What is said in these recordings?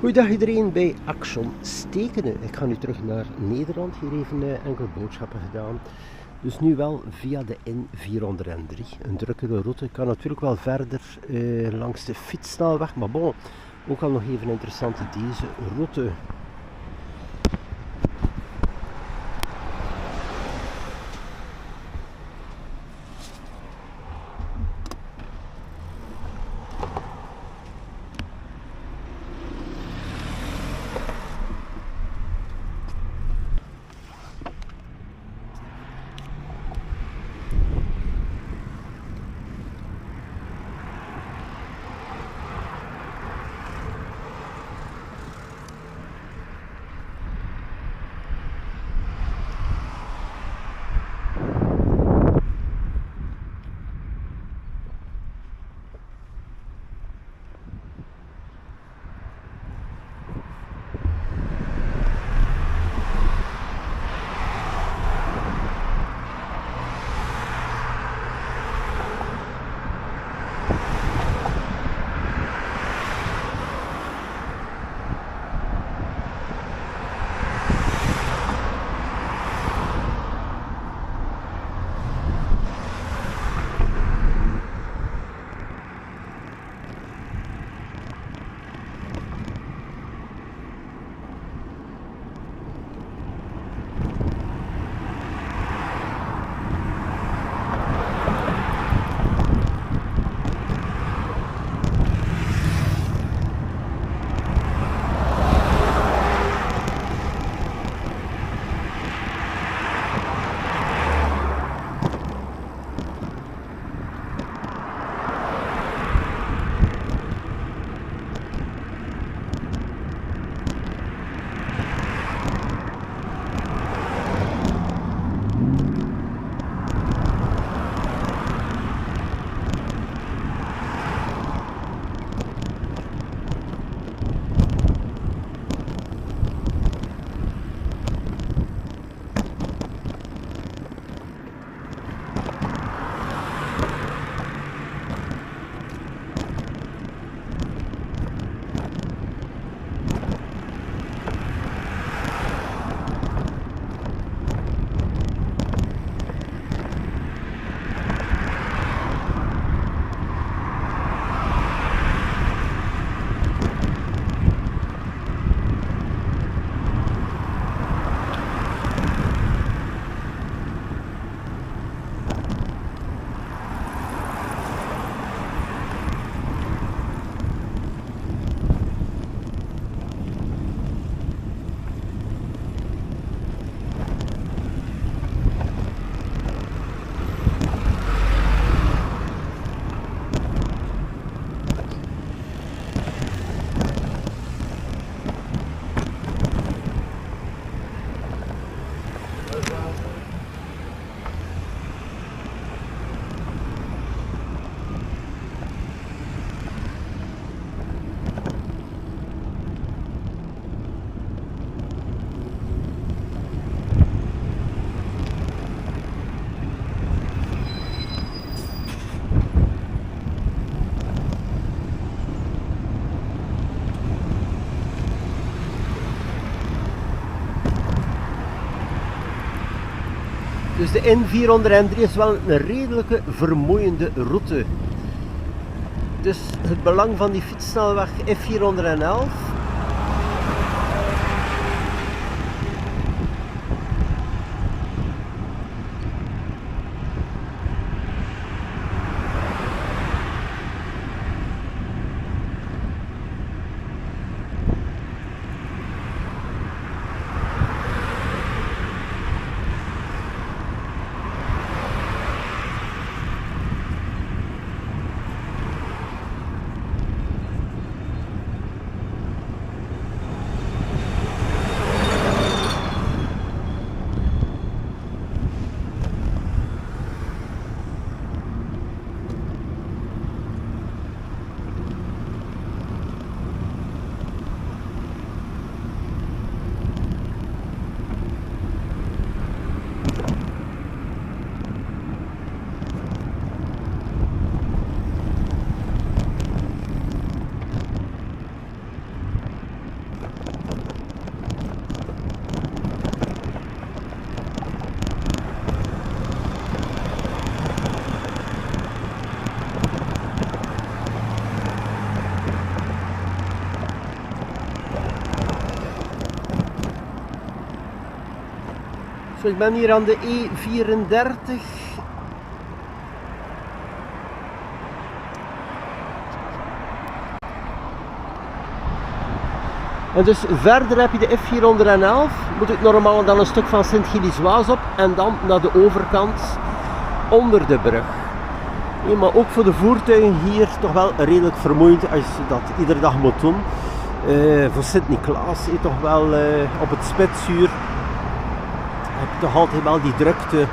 Goeiedag iedereen bij Action Stekenen. Ik ga nu terug naar Nederland, hier even enkele boodschappen gedaan. Dus nu wel via de N403, een drukkere route. Ik kan natuurlijk wel verder langs de fietssnelweg, maar bon, ook al nog even interessant deze route. Dus de N403 is wel een redelijke vermoeiende route. Dus het belang van die fietssnelweg F411. Zo, ik ben hier aan de E34. En dus verder heb je de F411, moet ik normaal dan een stuk van Sint-Gilles-Waas op en dan naar de overkant onder de brug. Ja, maar ook voor de voertuigen hier toch wel redelijk vermoeiend als je dat iedere dag moet doen. Voor Sint-Niklaas toch wel op het Spitsuur heb je toch altijd wel die drukte.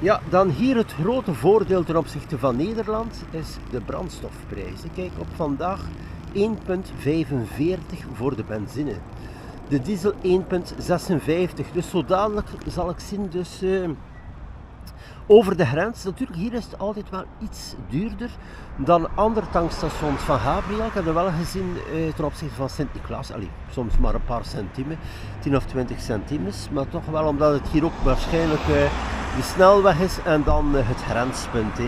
Ja, dan hier het grote voordeel ten opzichte van Nederland is de brandstofprijzen. Kijk, op vandaag 1,45 voor de benzine. De diesel 1,56. Dus zo dadelijk zal ik zien dus over de grens. Natuurlijk, hier is het altijd wel iets duurder dan andere tankstations van Gabriel. Ik heb er wel gezien ten opzichte van Sint-Niklaas. Soms maar een paar centimen, 10 of 20 centimeters. Maar toch wel omdat het hier ook waarschijnlijk de snelweg is en dan het grenspunt.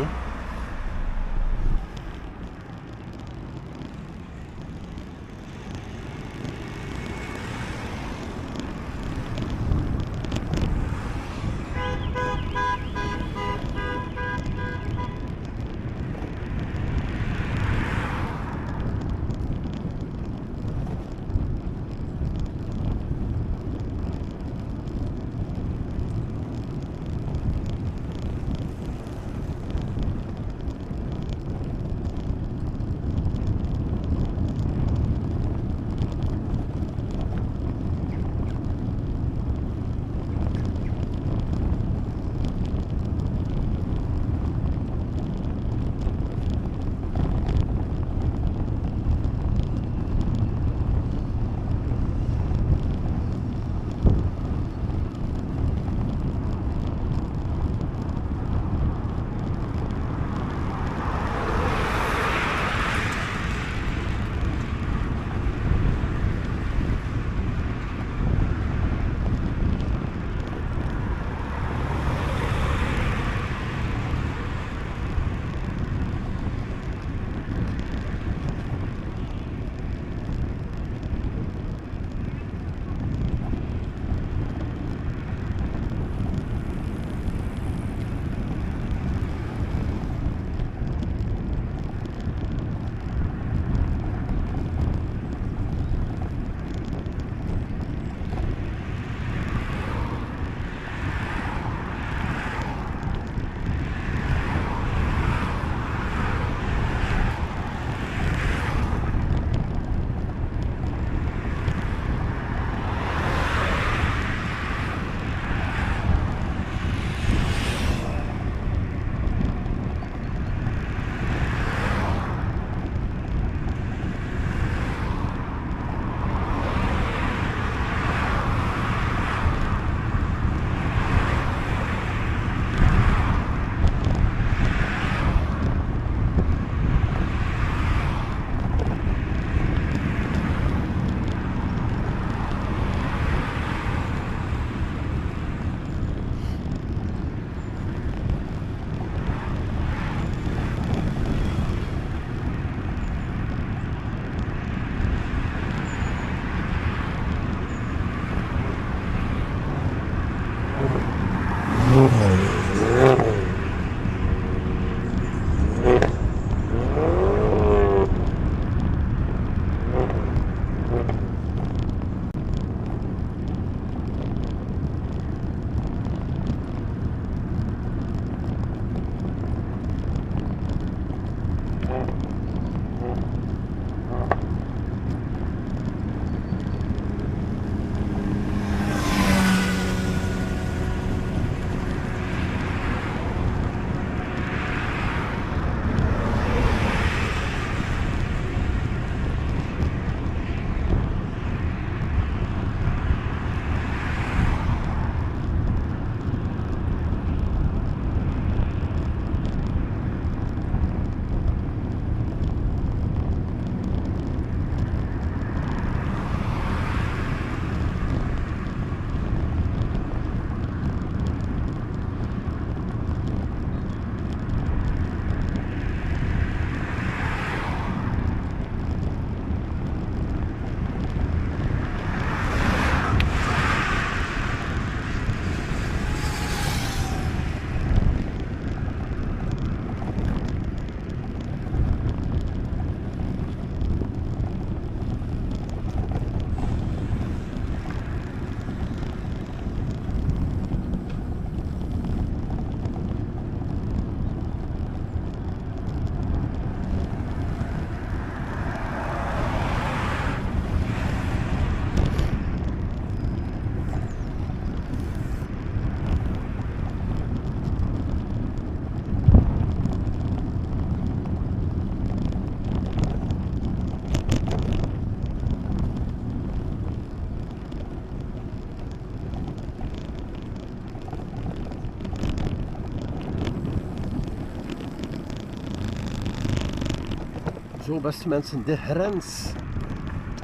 Zo, beste mensen, de grens.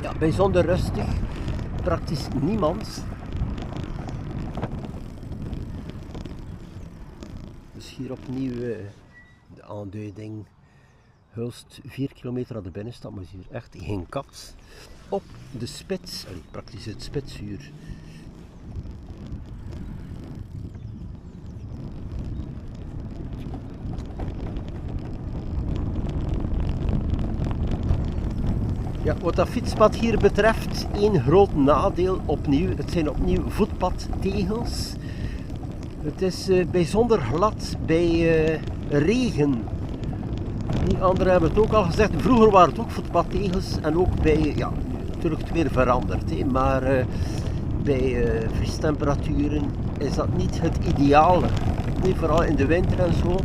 Ja, bijzonder rustig. Praktisch niemand. Dus hier opnieuw de aanduiding. Hulst 4 kilometer aan de binnenstad, maar is hier echt geen kat. Op de spits, praktisch het spitsuur. Ja, wat dat fietspad hier betreft, één groot nadeel opnieuw. Het zijn opnieuw voetpadtegels. Het is bijzonder glad bij regen. Die anderen hebben het ook al gezegd. Vroeger waren het ook voetpadtegels en ook bij, ja, natuurlijk het weer veranderd. Maar bij vriestemperaturen is dat niet het ideale. Nee, vooral in de winter en zo.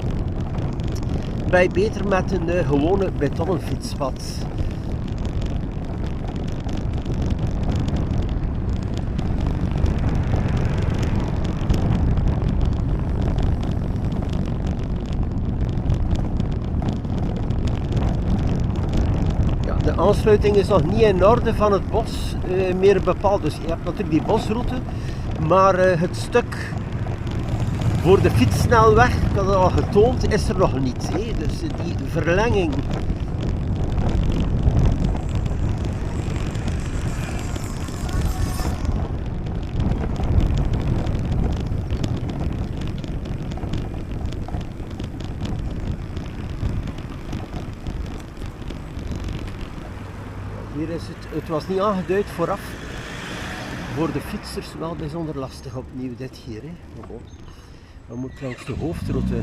Ben je beter met een gewone betonnen fietspad. De aansluiting is nog niet in orde van het bos meer bepaald. Dus je hebt natuurlijk die bosroute, maar het stuk voor de fietssnelweg, ik had het al getoond, is er nog niet. Dus die verlenging. Hier is het was niet aangeduid vooraf. Voor de fietsers wel bijzonder lastig opnieuw dit hier. We moeten langs de hoofdroute.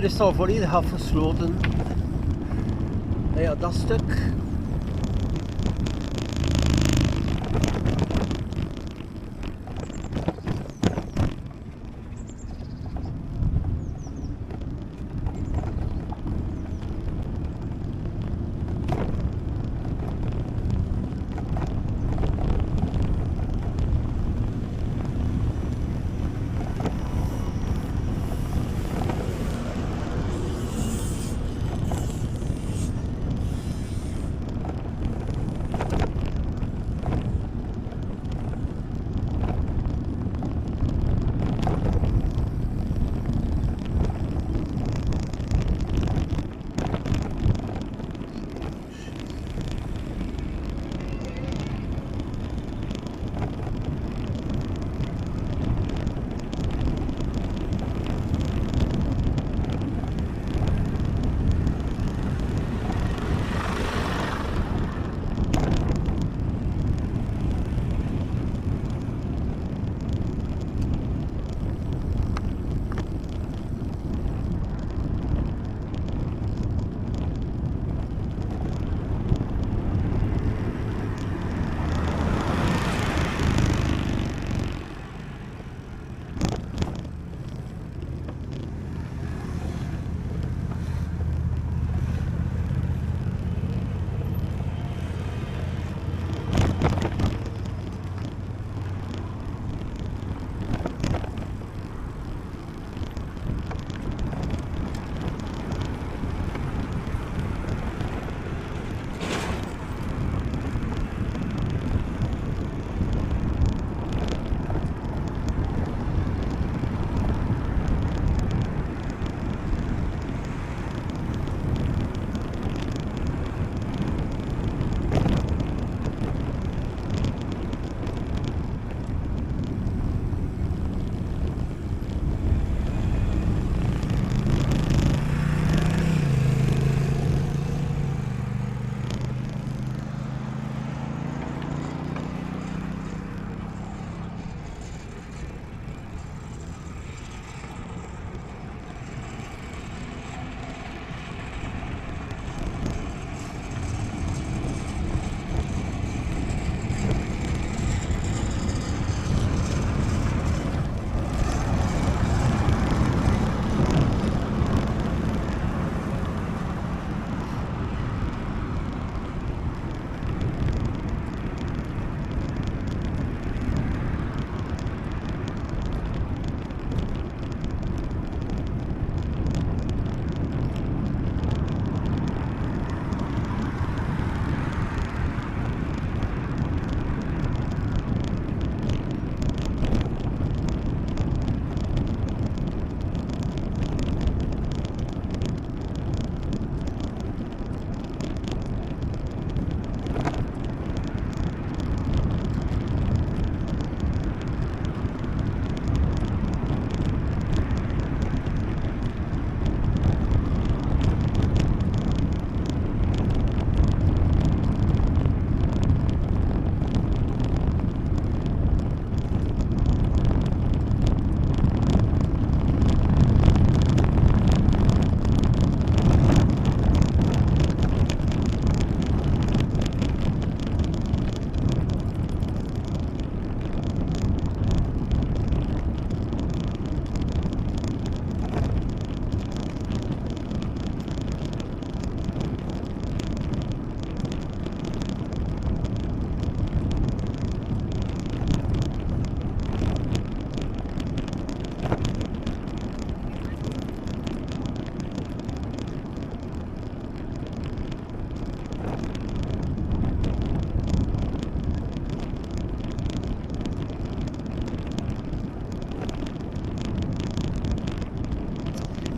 is al volledig afgesloten. En ja, dat stuk.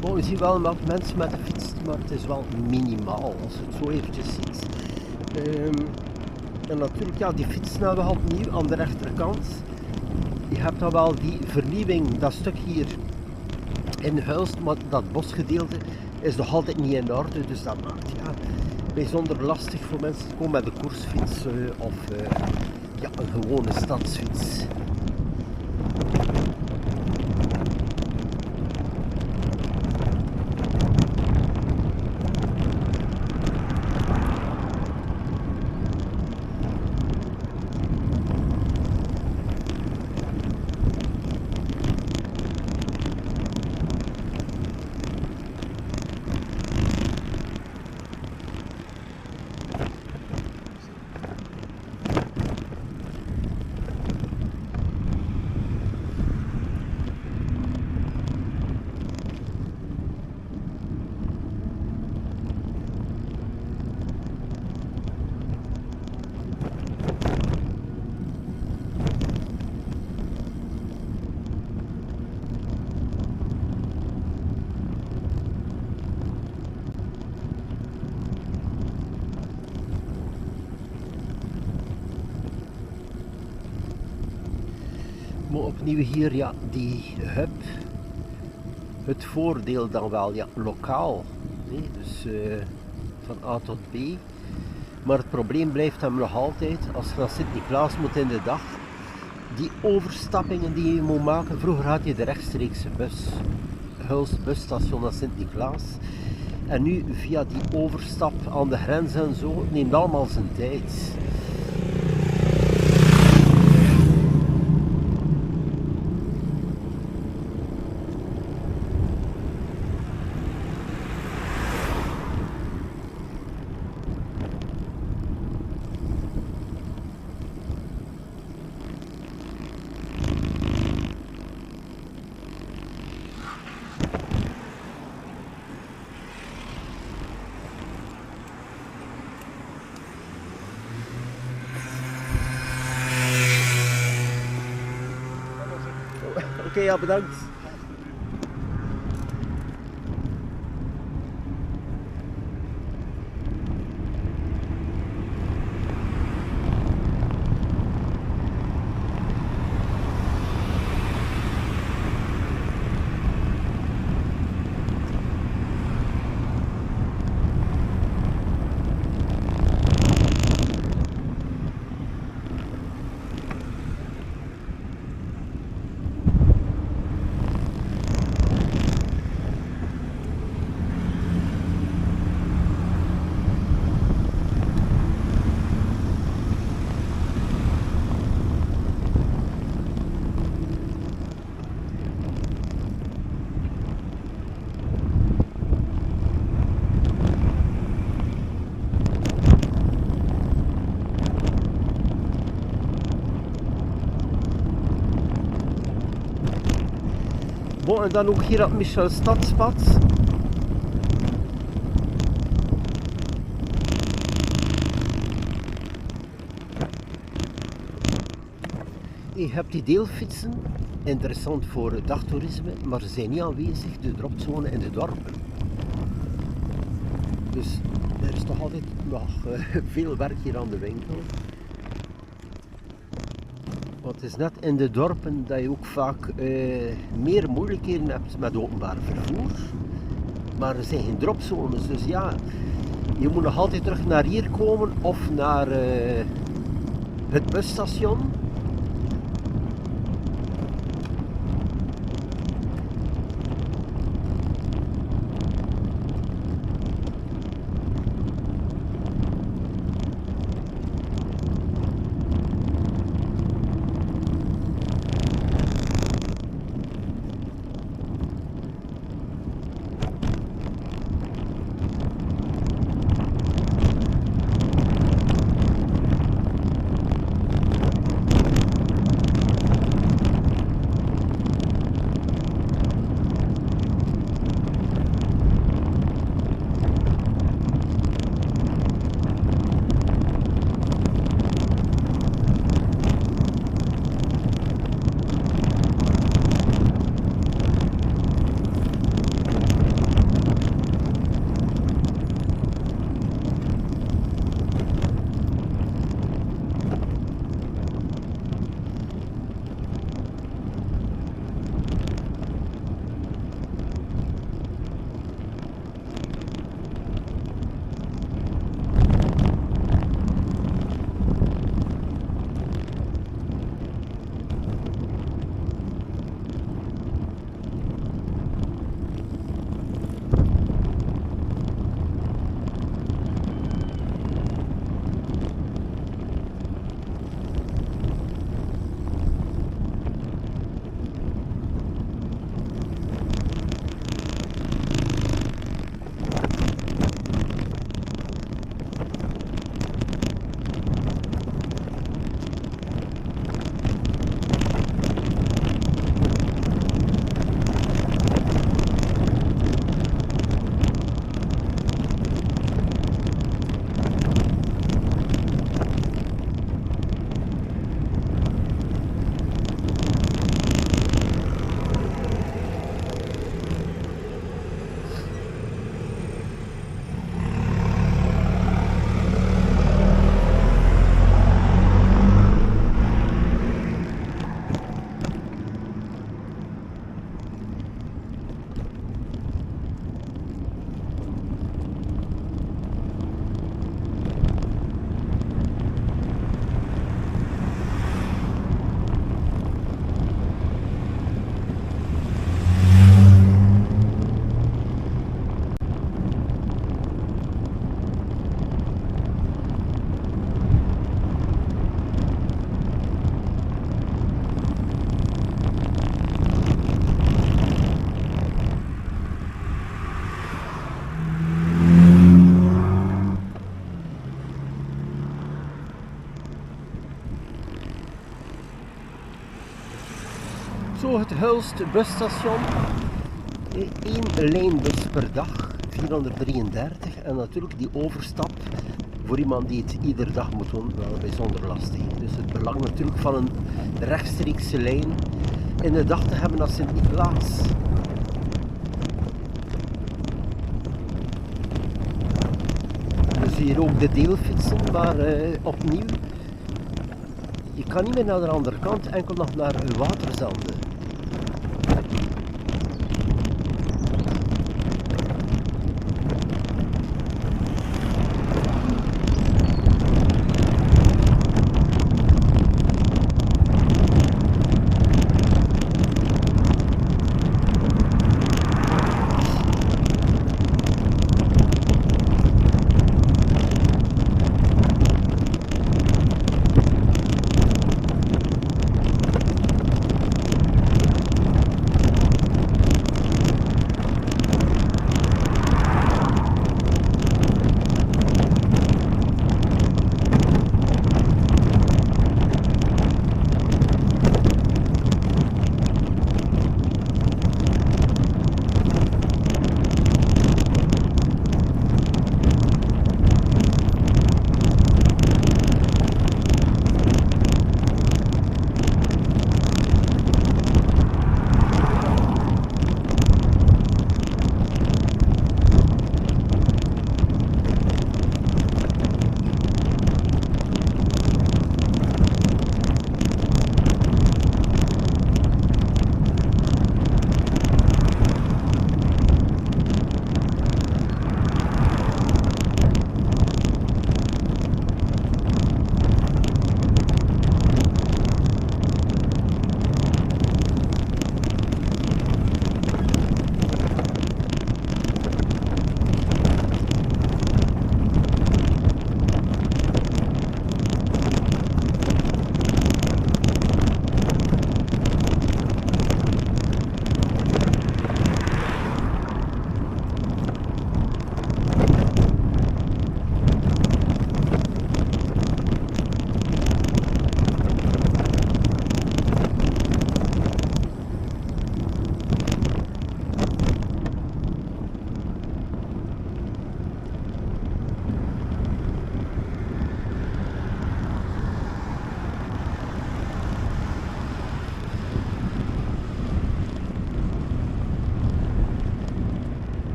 Bon, je ziet wel wat mensen met de fiets, maar het is wel minimaal als je het zo eventjes ziet. En natuurlijk, ja, die fiets nou wel opnieuw aan de rechterkant. Je hebt dan wel die vernieuwing, dat stuk hier in Huist, maar dat bosgedeelte is nog altijd niet in orde, dus dat maakt ja, bijzonder lastig voor mensen die komen met een koersfiets of ja, een gewone stadsfiets. Maar opnieuw hier, ja, die hub. Het voordeel dan wel, ja, lokaal. Nee? Dus van A tot B. Maar het probleem blijft hem nog altijd, als je naar Sint-Niklaas moet in de dag, die overstappingen die je moet maken. Vroeger had je de rechtstreekse bus, Hulst busstation naar Sint-Niklaas. En nu via die overstap aan de grens en zo, het neemt allemaal zijn tijd. Oké, ja, bedankt. Bon, en dan ook hier het Michelstadspad. Je hebt die deelfietsen, interessant voor dagtoerisme, maar ze zijn niet aanwezig, de dropzone in de dorpen. Dus er is toch altijd nog veel werk hier aan de winkel. Want het is net in de dorpen dat je ook vaak meer moeilijkheden hebt met openbaar vervoer. Maar er zijn geen dropzones, dus ja, je moet nog altijd terug naar hier komen of naar het busstation. Zo het Hulst busstation. 1 lijnbus per dag, 433. En natuurlijk die overstap voor iemand die het iedere dag moet doen, wel bijzonder lastig. Dus het belang natuurlijk van een rechtstreekse lijn in de dag te hebben naar Sint-Niklaas. Dus hier ook de deelfietsen, maar opnieuw, je kan niet meer naar de andere kant, enkel nog naar Waterzande.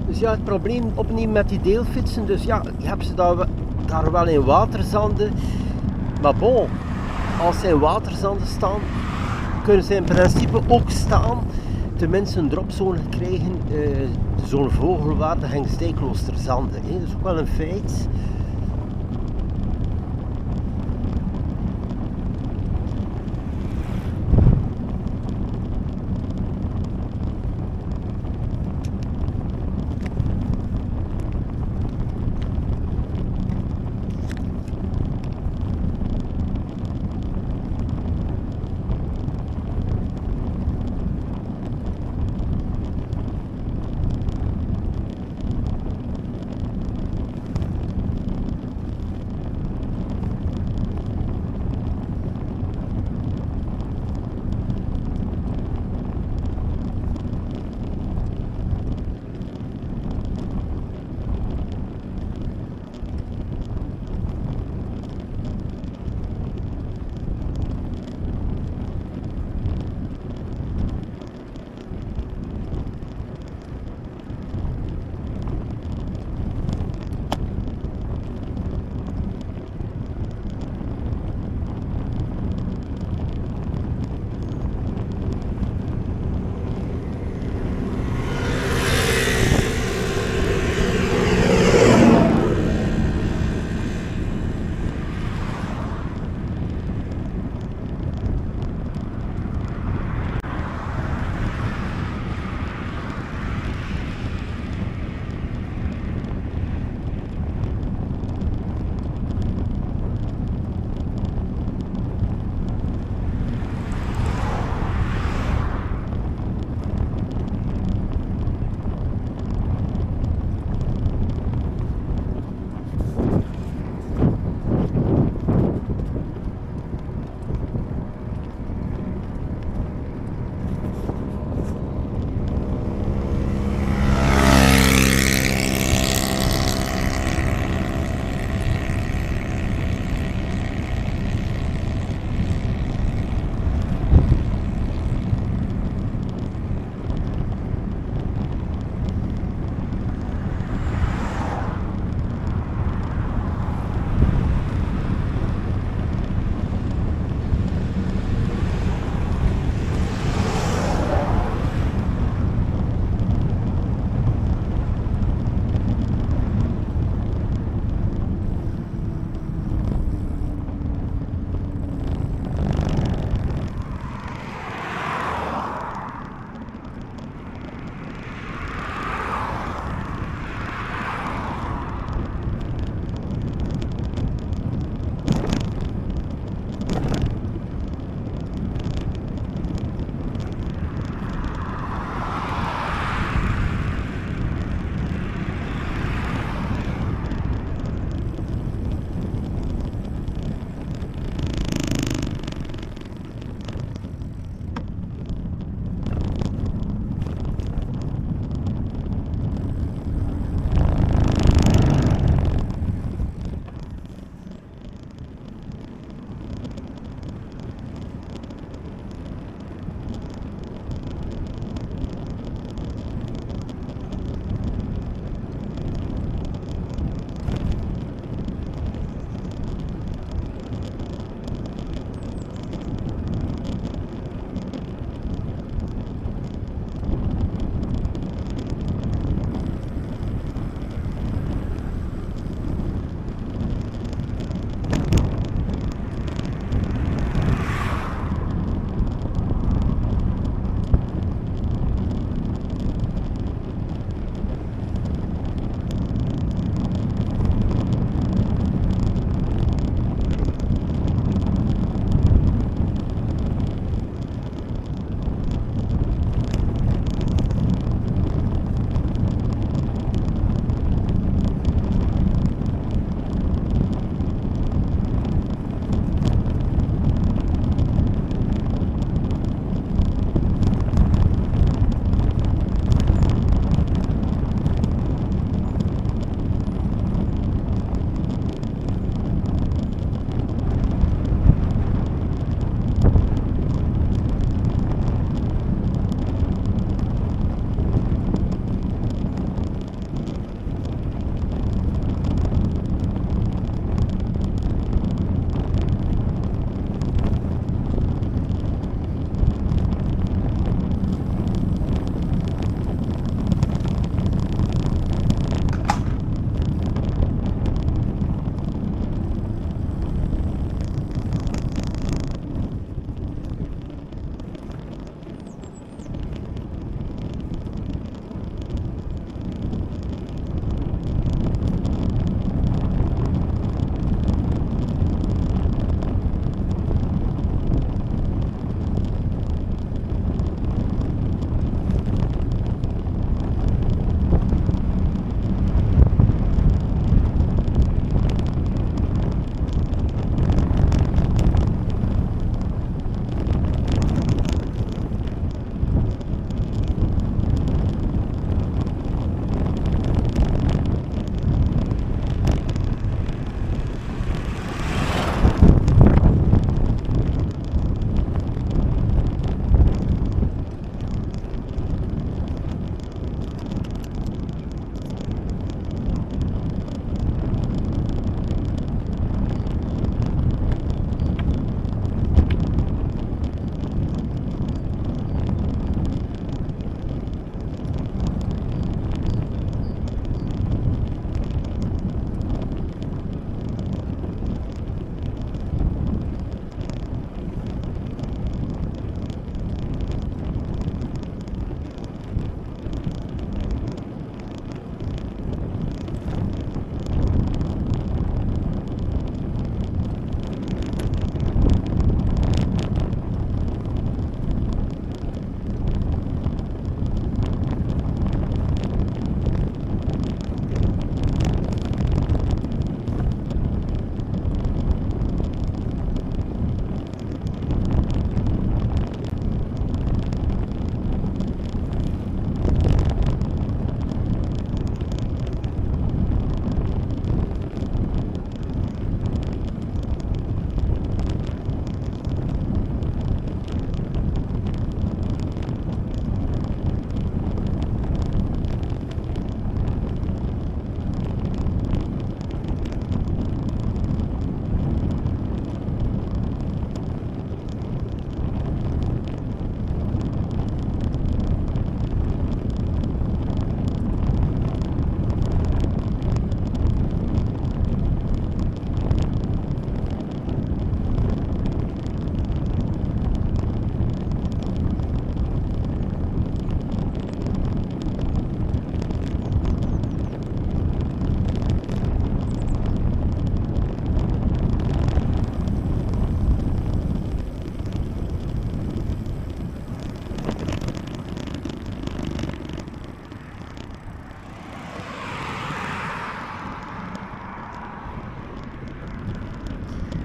Dus ja, het probleem opnieuw met die deelfietsen, dus ja, je hebt ze daar wel in Waterzande, maar bon, als ze in Waterzande staan, kunnen ze in principe ook staan, tenminste een dropzone krijgen, zo'n vogelwaarde Hengstijkloosterzande. Dat is ook wel een feit.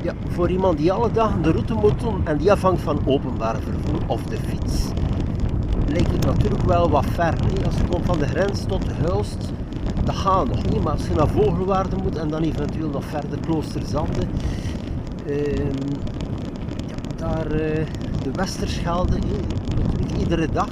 Ja, voor iemand die alle dagen de route moet doen en die afhangt van openbaar vervoer of de fiets, lijkt het natuurlijk wel wat ver. Hè? Als je komt van de grens tot Hulst, dat gaat nog niet, maar als je naar Vogelwaarde moet en dan eventueel nog verder Kloosterzande, ja, daar de Westerschelde, natuurlijk iedere dag.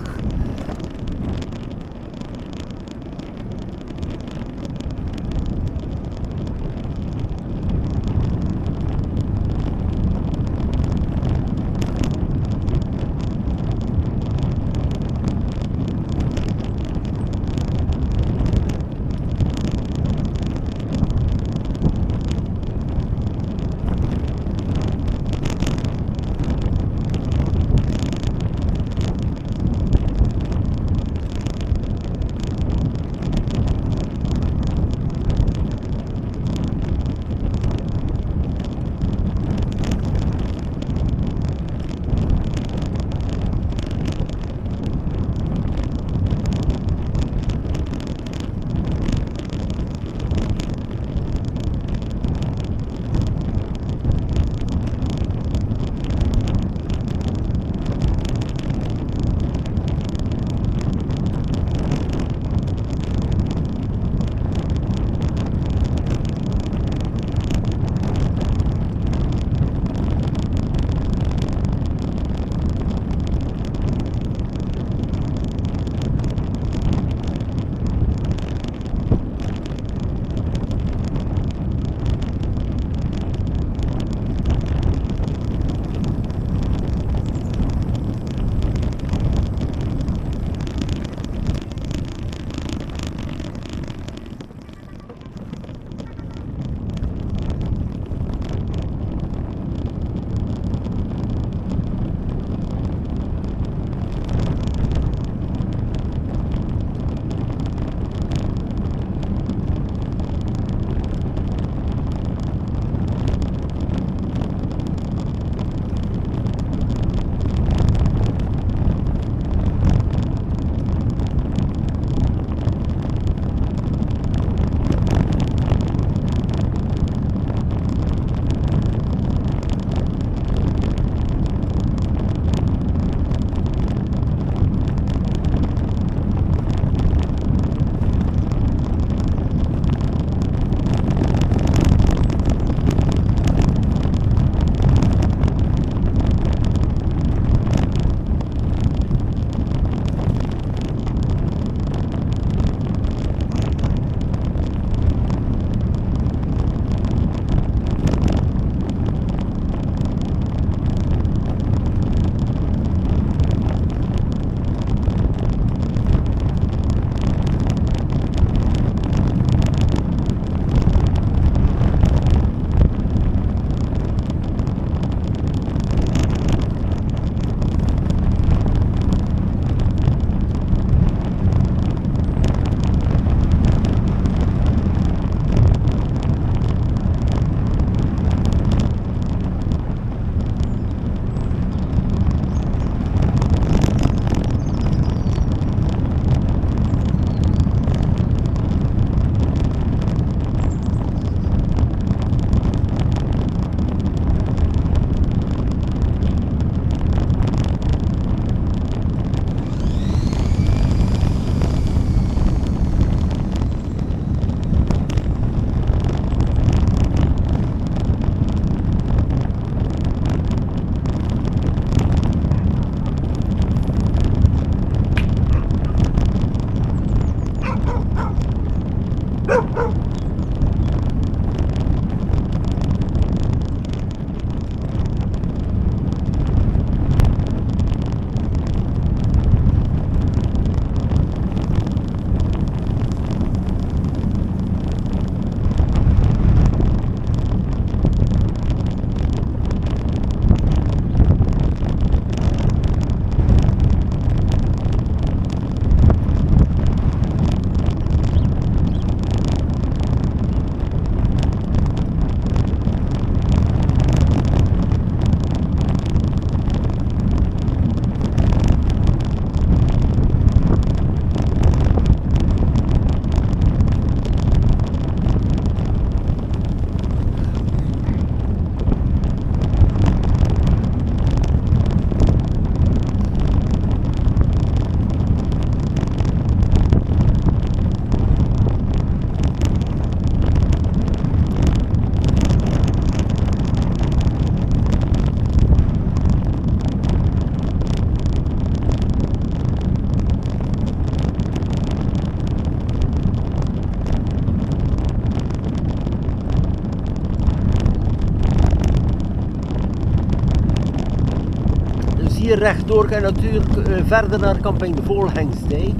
hier rechtdoor ga je natuurlijk verder naar Camping de Volhengsdijk,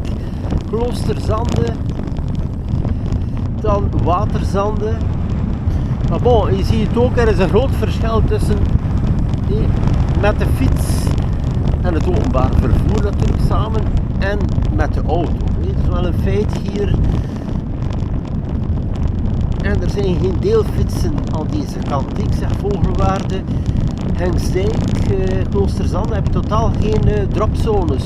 Kloosterzande, dan Waterzande. Maar bon, je ziet het ook, er is een groot verschil tussen met de fiets en het openbaar vervoer natuurlijk samen en met de auto. Het is wel een feit hier. En er zijn geen deelfietsen aan deze kant. Ik zeg Vogelwaarde, Hengstdijk, Kloosterzande heb je totaal geen dropzones.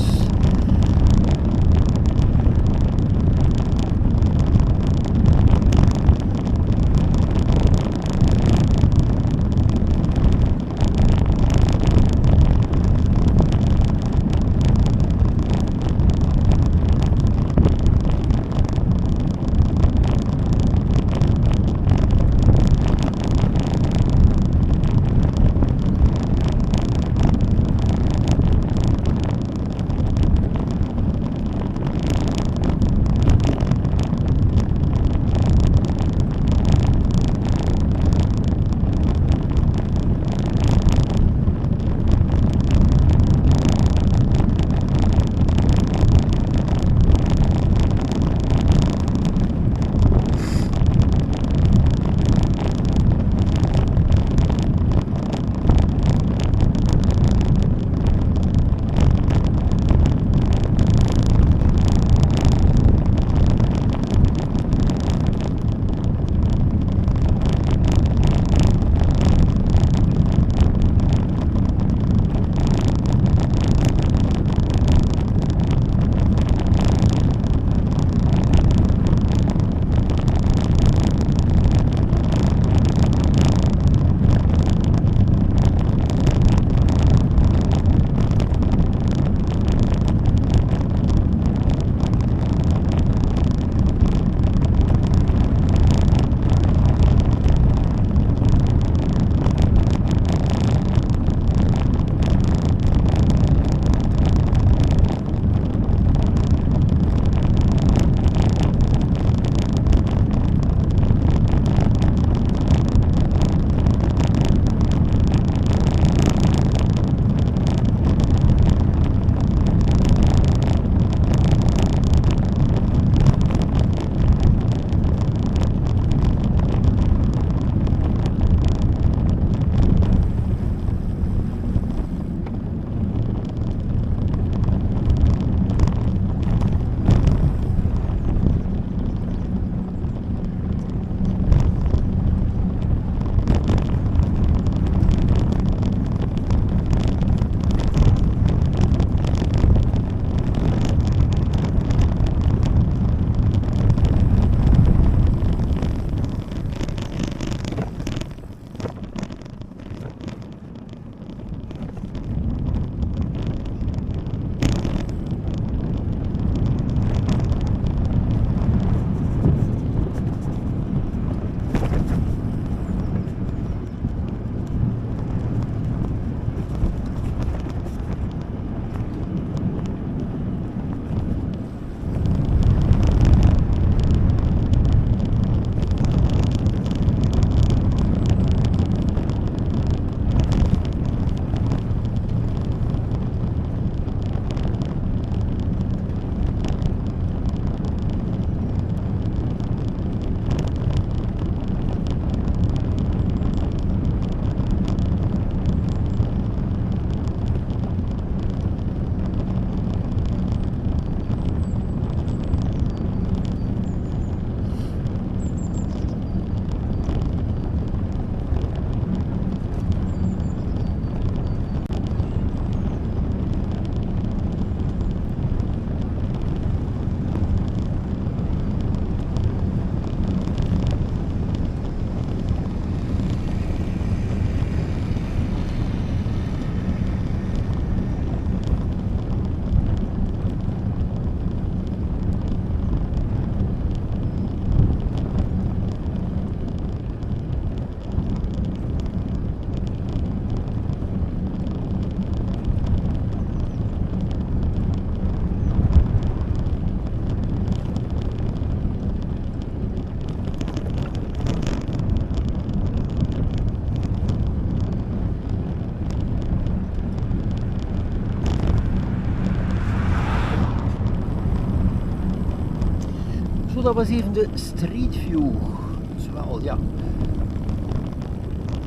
Goed, dat was even de Street View. Dus wel, ja,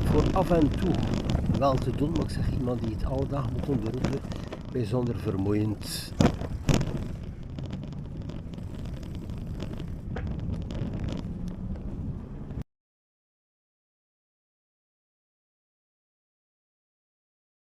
voor af en toe wel te doen, maar ik zeg iemand die het alle dag moet doen, de route bijzonder vermoeiend.